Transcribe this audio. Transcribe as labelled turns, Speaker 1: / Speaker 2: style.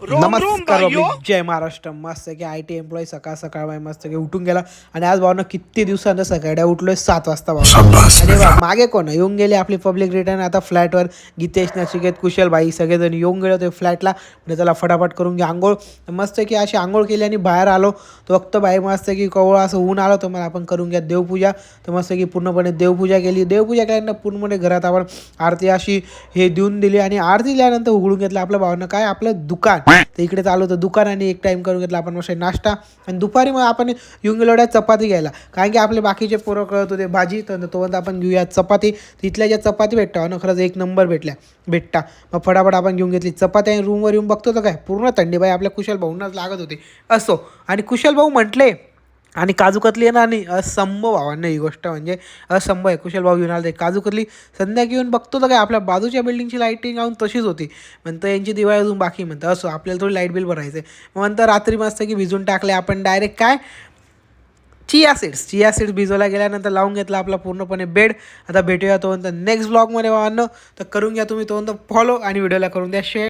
Speaker 1: नमस्कार बाबी, जय महाराष्ट्र. मस्त की IT एम्प्लॉई सकाळ सकाळ बाई मस्त की उठून गेला. आणि आज भावना किती दिवसांना सकाळी उठलोय 7 वाजता भाऊ. आणि बा मागे कोण येऊन गेले आपली पब्लिक रिटर्न. आता फ्लॅटवर गीतेश, नचिकेत, कुशल भाई सगळेजण येऊन गेले होते फ्लॅटला. म्हणजे त्याला फटाफट करून घ्या आंघोळ. मस्त की अशी आंघोळ केली आणि बाहेर आलो. तो फक्त बाई मस्त की कवळ असं ऊन आलं तर मला आपण करून घ्या देवपूजा. तर मस्त की पूर्णपणे देवपूजा केली. देवपूजा केल्यानंतर पूर्णपणे घरात आपण आरती अशी हे देऊन दिली. आणि आरती दिल्यानंतर उघडून घेतलं आपल्या भावना काय आपलं दुकान. तर इकडे चालू होतं दुकान आणि एक टाईम करून घेतला आपण मस्त नाश्ता. आणि दुपारी मग आपण येऊन गेलो चपाती घ्यायला. कारण की आपले बाकीचे पोरं कळत होते भाजी. तर तोपर्यंत आपण घेऊया चपाती. तिथल्या ज्या चपाती भेटता ना खरंच एक नंबर भेटता. मग फटाफट आपण घेऊन घेतली चपाती. आणि रूमवर येऊन बघतो तर काय पूर्ण थंडी बाई आपल्या कुशल भाऊंनाच लागत होते. असो आणि कुशल भाऊ म्हटले आणि काजू कतली येणार नाही असंभव भावांना ही गोष्ट म्हणजे असंभव आहे. कुशल भाऊ घेऊन आले काजू कतली. संध्याकाळी येऊन बघतो तर काय आपल्या बाजूच्या बिल्डिंगची लाईटिंग लावून तशीच होती. म्हणतं यांची दिवाळी अजून बाकी म्हणतं असो आपल्याला थोडी लाईट बिल भरायचं आहे. मग नंतर रात्री मस्त की भिजून टाकले आपण डायरेक्ट काय चिया सीड्स भिजवला गेल्यानंतर लावून घेतला आपला पूर्णपणे बेड. आता भेटूया तो नेक्स्ट ब्लॉगमध्ये वाहनं. तर करून घ्या तुम्ही तो फॉलो आणि व्हिडिओला करून द्या शेअर.